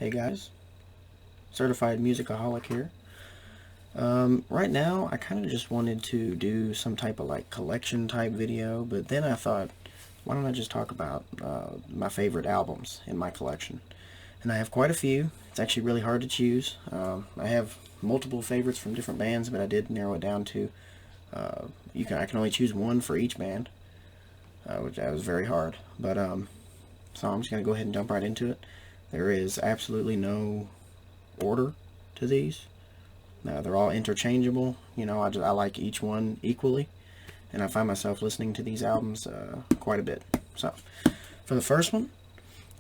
Hey guys, certified musicaholic here. Right now, I kind of just wanted to do some type of like collection type video, but then I thought, why don't I just talk about my favorite albums in my collection? And I have quite a few. It's actually really hard to choose. I have multiple favorites from different bands, but I did narrow it down to I can only choose one for each band, which that was very hard. But so I'm just gonna go ahead and jump right into it. There is absolutely no order to these. They're all interchangeable. I like each one equally, and I find myself listening to these albums quite a bit. So, for the first one,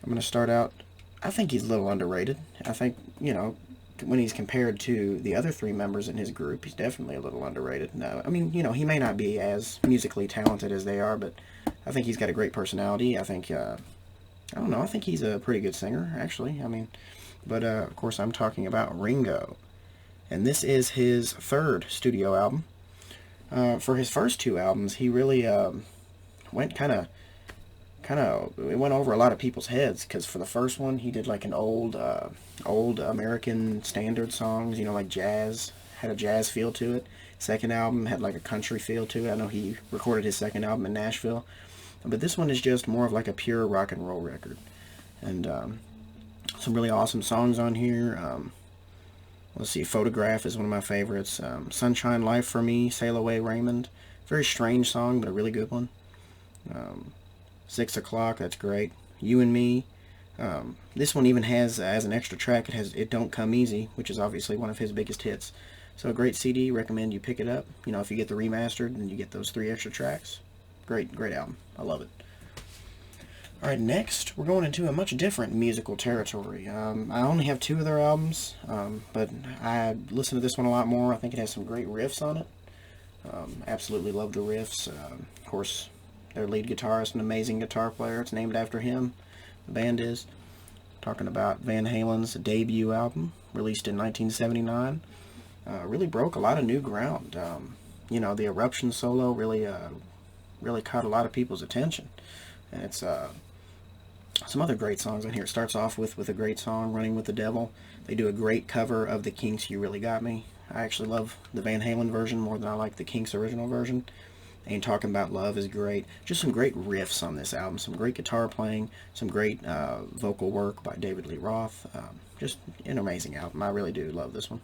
I'm going to start out. I think he's a little underrated. I think, when he's compared to the other three members in his group, he's definitely a little underrated. No, I mean, he may not be as musically talented as they are, but I think he's got a great personality. I think, I don't know, I think he's a pretty good singer, actually. I mean, but of course, I'm talking about Ringo. And this is his third studio album. For his first two albums, he really went it went over a lot of people's heads, because for the first one, he did like an old American standard songs, like jazz, had a jazz feel to it. Second album had like a country feel to it. I know he recorded his second album in Nashville, but this one is just more of like a pure rock and roll record, and some really awesome songs on here. Let's see, Photograph is one of my favorites. Sunshine Life for Me, Sail Away Raymond. Very strange song, but a really good one. 6 O'Clock, that's great. You and Me. This one even has, as an extra track, it has It Don't Come Easy, which is obviously one of his biggest hits. So a great CD, recommend you pick it up. If you get the remastered and you get those 3 extra tracks. Great, great album. I love it. Alright, next, we're going into a much different musical territory. I only have 2 of their albums, but I listen to this one a lot more. I think it has some great riffs on it. Absolutely love the riffs. Of course, their lead guitarist, an amazing guitar player. It's named after him. The band is. Talking about Van Halen's debut album, released in 1979. Really broke a lot of new ground. The Eruption solo really caught a lot of people's attention. And it's some other great songs on here. It starts off with a great song, Running with the Devil. They do a great cover of the Kinks' You Really Got Me. I actually love the Van Halen version more than I like the Kinks' original version. Ain't Talking About Love is great. Just some great riffs on this album. Some great guitar playing. Some great vocal work by David Lee Roth. Just an amazing album. I really do love this one.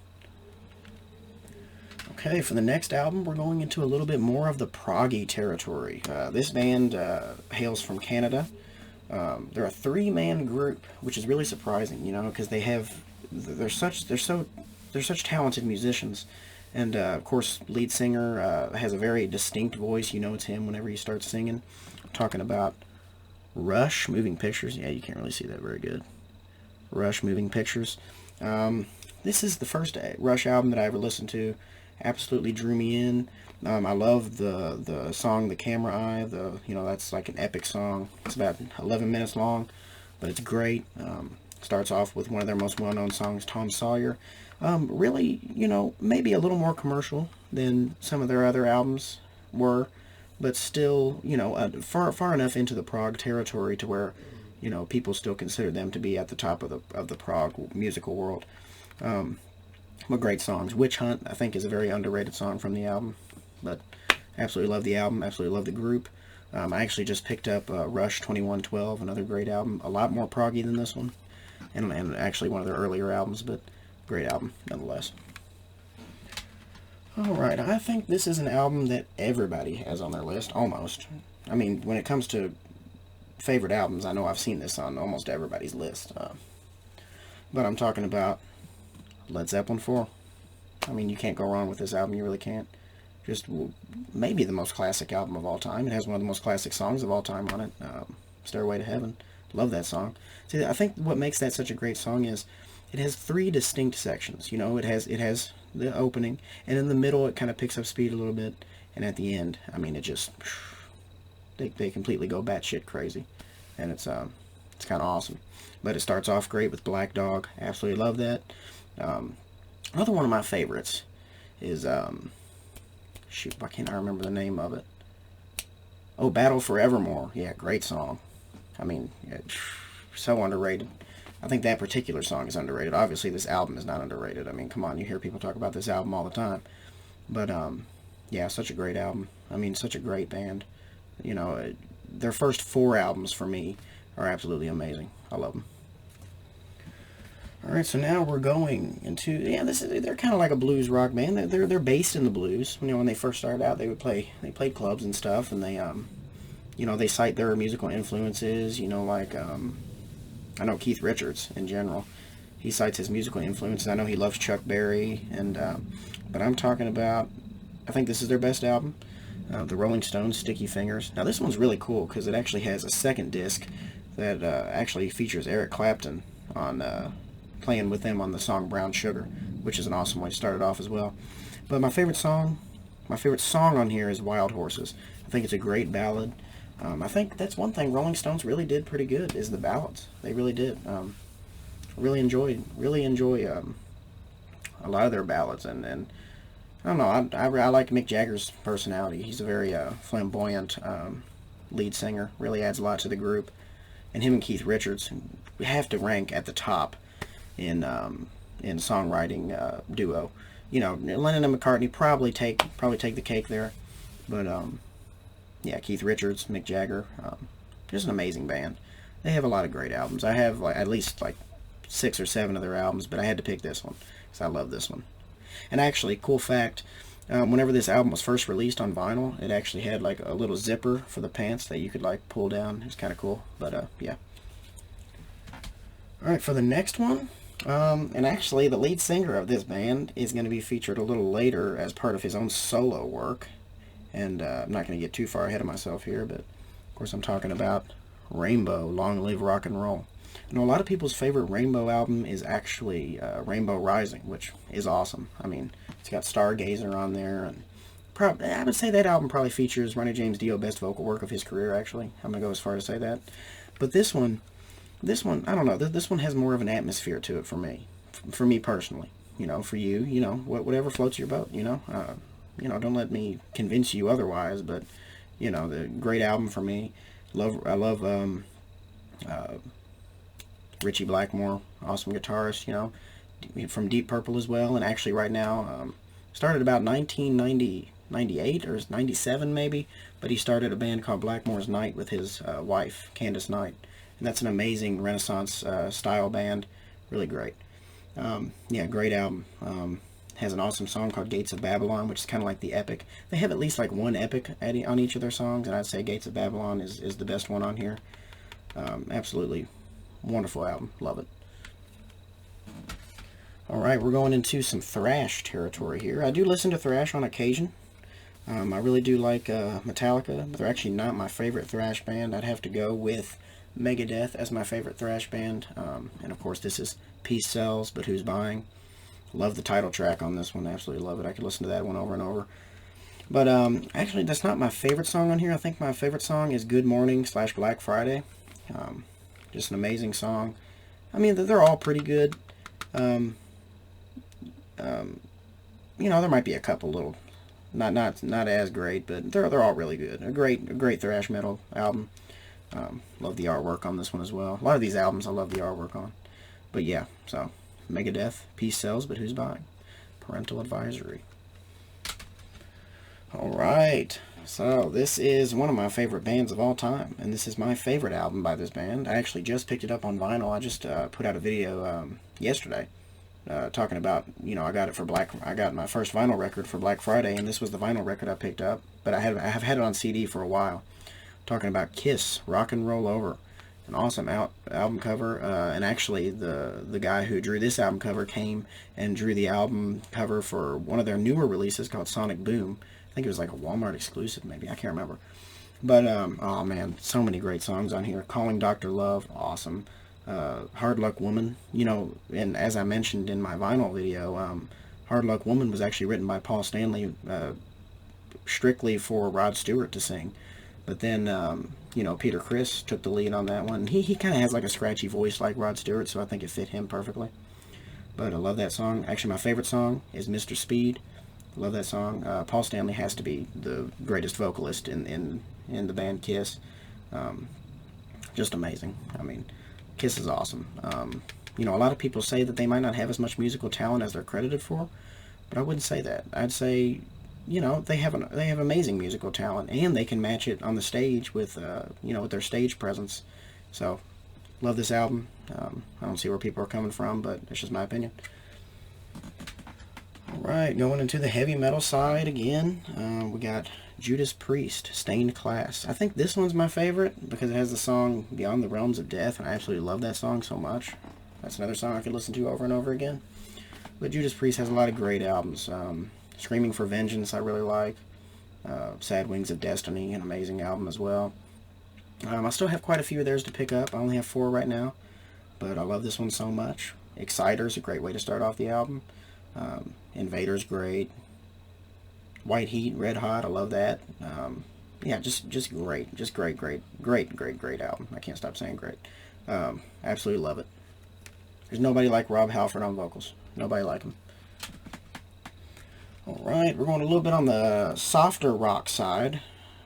Okay, for the next album, we're going into a little bit more of the proggy territory. This band hails from Canada. They're a 3-man group, which is really surprising, because they're such talented musicians, and of course, lead singer has a very distinct voice. It's him whenever he starts singing. I'm talking about Rush, Moving Pictures. Yeah, you can't really see that very good. Rush, Moving Pictures. This is the first Rush album that I ever listened to. Absolutely drew me in. I love the song "The Camera Eye." That's like an epic song. It's about 11 minutes long, but it's great. Starts off with one of their most well-known songs, "Tom Sawyer." Really, maybe a little more commercial than some of their other albums were, but still, far enough into the prog territory to where, people still consider them to be at the top of the prog musical world. What great songs. Witch Hunt, I think, is a very underrated song from the album, but absolutely love the album, absolutely love the group. I actually just picked up Rush 2112, another great album, a lot more proggy than this one, and actually one of their earlier albums, but great album nonetheless. Alright, I think this is an album that everybody has on their list, almost. I mean, when it comes to favorite albums, I know I've seen this on almost everybody's list, but I'm talking about Led Zeppelin 4. I mean, you can't go wrong with this album. You really can't. Just maybe the most classic album of all time. It has one of the most classic songs of all time on it. Stairway to Heaven. Love that song. See, I think what makes that such a great song is it has 3 distinct sections. It has the opening, and in the middle it kind of picks up speed a little bit, and at the end, I mean, it just they completely go batshit crazy, and it's kind of awesome. But it starts off great with Black Dog. Absolutely love that. Another one of my favorites is, shoot, why can't I remember the name of it? Oh, Battle for Evermore. Yeah, great song. I mean, so underrated. I think that particular song is underrated. Obviously, this album is not underrated. I mean, come on, you hear people talk about this album all the time. But yeah, such a great album. I mean, such a great band. You know, their first 4 albums for me are absolutely amazing. I love them. All right, so now we're going into, yeah, they're kind of like a blues rock band. They're based in the blues. You know, when they first started out, they played clubs and stuff, and they you know, they cite their musical influences. You know, like I know Keith Richards in general. He cites his musical influences. I know he loves Chuck Berry, and but I'm talking about, I think this is their best album, the Rolling Stones' Sticky Fingers. Now this one's really cool because it actually has a second disc that actually features Eric Clapton on playing with them on the song Brown Sugar, which is an awesome way to start it off as well. But my favorite song on here is Wild Horses. I think it's a great ballad. I think that's one thing Rolling Stones really did pretty good, is the ballads. They really did. Really enjoy a lot of their ballads, and I don't know, I like Mick Jagger's personality. He's a very flamboyant lead singer, really adds a lot to the group, and him and Keith Richards have to rank at the top in songwriting duo. You know, Lennon and McCartney probably take the cake there, but yeah, Keith Richards, Mick Jagger, just an amazing band. They have a lot of great albums. I have at least 6 or 7 of their albums, but I had to pick this one because I love this one. And actually, cool fact, whenever this album was first released on vinyl, it actually had a little zipper for the pants that you could pull down. It's kind of cool, but yeah. Alright, for the next one, and actually the lead singer of this band is going to be featured a little later as part of his own solo work. And I'm not going to get too far ahead of myself here, but of course I'm talking about Rainbow, Long Live Rock and Roll. I know a lot of people's favorite Rainbow album is actually Rainbow Rising, which is awesome. I mean, it's got Stargazer on there, and I would say that album probably features Ronnie James Dio best vocal work of his career, actually. I'm going to go as far as to say that. But this one, I don't know, this one has more of an atmosphere to it for me personally. You know, for you, you know, whatever floats your boat, you know. You know, don't let me convince you otherwise, but, you know, the great album for me. I love Richie Blackmore, awesome guitarist, you know, from Deep Purple as well, and actually right now, started about 1998 or 97 maybe, but he started a band called Blackmore's Night with his wife, Candace Knight, and that's an amazing Renaissance style band, really great. Yeah, great album. Has an awesome song called Gates of Babylon, which is kind of like the epic. They have at least one epic on each of their songs, and I'd say Gates of Babylon is the best one on here. Absolutely wonderful album. Love it. Alright, we're going into some thrash territory here. I do listen to thrash on occasion. I really do like Metallica, but they're actually not my favorite thrash band. I'd have to go with Megadeth as my favorite thrash band. And of course this is Peace Sells, But Who's Buying? Love the title track on this one. Absolutely love it. I could listen to that one over and over. But actually, that's not my favorite song on here. I think my favorite song is Good Morning / Black Friday. Just an amazing song. I mean, they're all pretty good. You know, there might be a couple little, not as great, but they're all really good. A great thrash metal album. Love the artwork on this one as well. A lot of these albums I love the artwork on. But yeah, so Megadeth, Peace Sells, But Who's Buying? Parental advisory. Alright, so this is one of my favorite bands of all time, and this is my favorite album by this band. I actually just picked it up on vinyl. I just put out a video yesterday talking about, you know, I got my first vinyl record for Black Friday, and this was the vinyl record I picked up, but I have had it on CD for a while. Talking about Kiss, Rock and Roll Over. An awesome album cover, and actually the guy who drew this album cover came and drew the album cover for one of their newer releases called Sonic Boom. I think it was like a Walmart exclusive, maybe, I can't remember. But oh man, so many great songs on here. Calling Dr. Love, awesome. Hard Luck Woman, you know, and as I mentioned in my vinyl video, Hard Luck Woman was actually written by Paul Stanley strictly for Rod Stewart to sing. But then, you know, Peter Criss took the lead on that one. He kind of has a scratchy voice like Rod Stewart, so I think it fit him perfectly. But I love that song. Actually, my favorite song is Mr. Speed. Love that song. Paul Stanley has to be the greatest vocalist in the band Kiss. Just amazing. I mean, Kiss is awesome. You know, a lot of people say that they might not have as much musical talent as they're credited for, but I wouldn't say that. I'd say, you know, they have amazing musical talent, and they can match it on the stage with you know, with their stage presence. So, love this album. I don't see where people are coming from, but it's just my opinion. Alright, going into the heavy metal side again, we got Judas Priest, Stained Class. I think this one's my favorite because it has the song Beyond the Realms of Death, and I absolutely love that song so much. That's another song I could listen to over and over again. But Judas Priest has a lot of great albums. Screaming for Vengeance I really like. Sad Wings of Destiny, an amazing album as well. I still have quite a few of theirs to pick up. I only have 4 right now, but I love this one so much. Exciter's a great way to start off the album. Invader's great. White Heat, Red Hot, I love that. Yeah, just great. Just great album. I can't stop saying great. Absolutely love it. There's nobody like Rob Halford on vocals. Nobody like him. Alright, we're going a little bit on the softer rock side.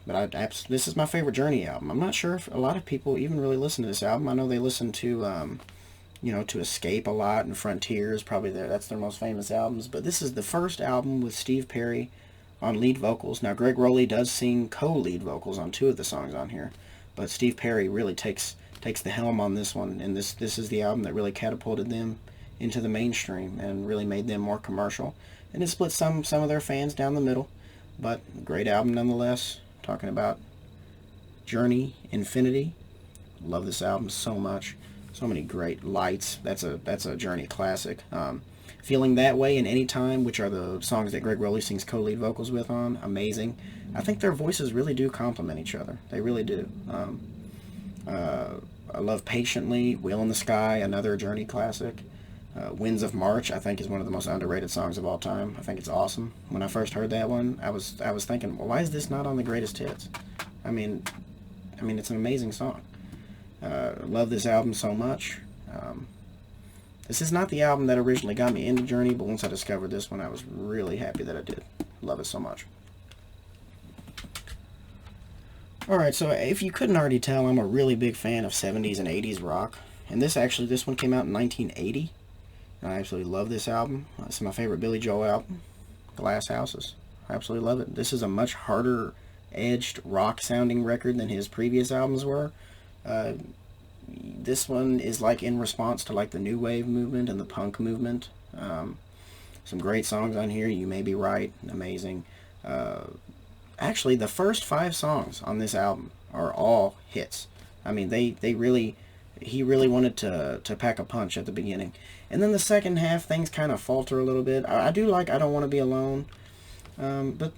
But this is my favorite Journey album. I'm not sure if a lot of people even really listen to this album. I know they listen to, you know, to Escape a lot, and Frontiers, probably that's their most famous albums. But this is the first album with Steve Perry on lead vocals. Now, Greg Rowley does sing co-lead vocals on 2 of the songs on here, but Steve Perry really takes the helm on this one, and this is the album that really catapulted them into the mainstream and really made them more commercial. And it split some of their fans down the middle, but great album nonetheless. Talking about Journey, Infinity. Love this album so much. So many great lights. That's a Journey classic. Feeling That Way and Anytime, which are the songs that Greg Rowley sings co-lead vocals with on. Amazing. I think their voices really do complement each other. They really do. I love Patiently, Wheel in the Sky, another Journey classic. Winds of March, I think, is one of the most underrated songs of all time. I think it's awesome. When I first heard that one, I was thinking, well, why is this not on the greatest hits? I mean, it's an amazing song. Love this album so much. This is not the album that originally got me into Journey, but once I discovered this one, I was really happy that I did. Love it so much. Alright, so if you couldn't already tell, I'm a really big fan of 70s and 80s rock. And this one came out in 1980. I absolutely love this album. It's my favorite Billy Joel album, Glass Houses. I absolutely love it. This is a much harder edged rock sounding record than his previous albums were. This one is like in response to like the new wave movement and the punk movement. Some great songs on here. You May Be Right, amazing. Actually, the first 5 songs on this album are all hits. I mean, he really wanted to pack a punch at the beginning. And then the second half, things kind of falter a little bit. I do like I Don't Want to Be Alone, but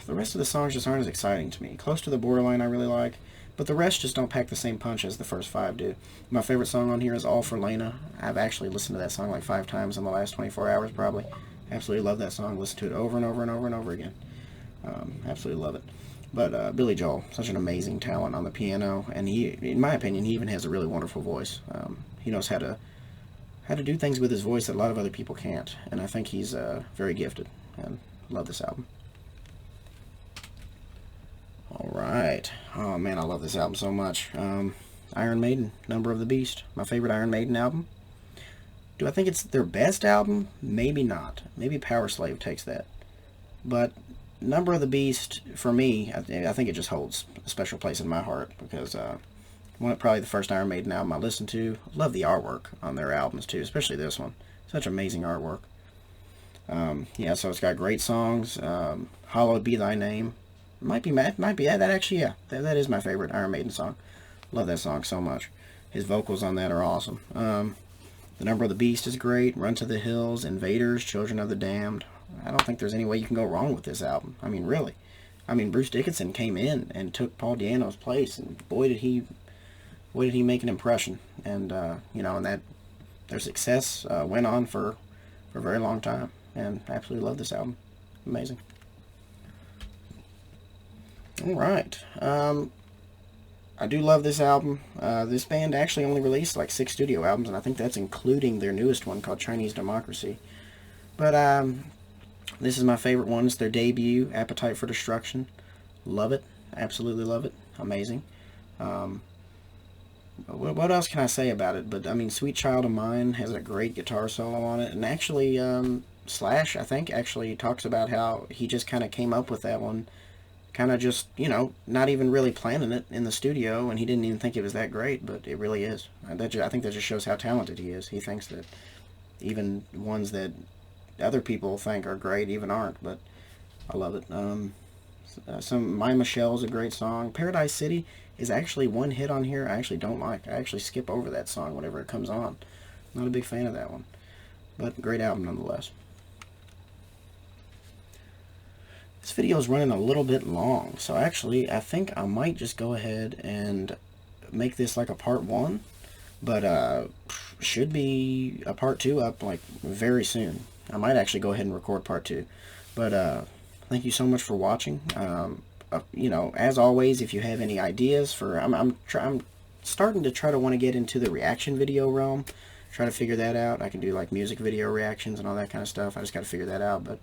the rest of the songs just aren't as exciting to me. Close to the Borderline I really like, but the rest just don't pack the same punch as the first 5 do. My favorite song on here is All for Lena. I've actually listened to that song like 5 times in the last 24 hours probably. Absolutely love that song. Listen to it over and over and over and over again. Absolutely love it. But Billy Joel, such an amazing talent on the piano, and he, in my opinion, he even has a really wonderful voice. He knows how to do things with his voice that a lot of other people can't, and I think he's very gifted, and love this album. Alright. Oh man, I love this album so much. Iron Maiden, Number of the Beast, my favorite Iron Maiden album. Do I think it's their best album? Maybe not. Maybe Power Slave takes that. But Number of the Beast, for me, I think it just holds a special place in my heart, because probably the first Iron Maiden album I listened to. Love the artwork on their albums too, especially this one. Such amazing artwork. Yeah, so it's got great songs. Hallowed Be Thy Name. Might be that actually, yeah. That is my favorite Iron Maiden song. Love that song so much. His vocals on that are awesome. The Number of the Beast is great. Run to the Hills, Invaders, Children of the Damned. I don't think there's any way you can go wrong with this album. I mean, really. I mean, Bruce Dickinson came in and took Paul Di'Anno's place, and boy did he make an impression. And you know, and that their success went on for a very long time. And I absolutely love this album. Amazing. All right. I do love this album. This band actually only released like 6 studio albums, and I think that's including their newest one called Chinese Democracy. But this is my favorite one. It's their debut, Appetite for Destruction. Love it. Absolutely love it. Amazing. what else can I say about it? But I mean, Sweet Child of Mine has a great guitar solo on it, and actually, Slash, I think, actually talks about how he just kind of came up with that one, kind of just, not even really planning it in the studio, and he didn't even think it was that great, but it really is. I think that just shows how talented he is. He thinks that even ones that other people think are great even aren't, but I love it. Some My Michelle's a great song. Paradise City is actually one hit on here I actually don't like. I actually skip over that song whenever it comes on. Not a big fan of that one, but great album nonetheless. This video is running a little bit long, so actually I think I might just go ahead and make this like a part 1, but should be a part 2 up like very soon. I might actually go ahead and record part 2, but thank you so much for watching. As always, if you have any ideas for, I'm starting to try to want to get into the reaction video realm, try to figure that out. I can do like music video reactions and all that kind of stuff. I just got to figure that out. But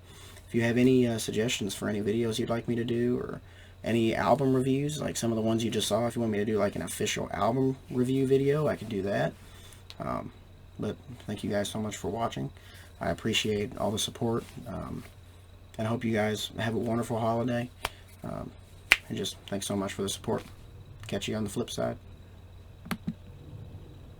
if you have any suggestions for any videos you'd like me to do, or any album reviews, like some of the ones you just saw, if you want me to do like an official album review video, I can do that. But thank you guys so much for watching. I appreciate all the support, and I hope you guys have a wonderful holiday. And just thanks so much for the support. Catch you on the flip side.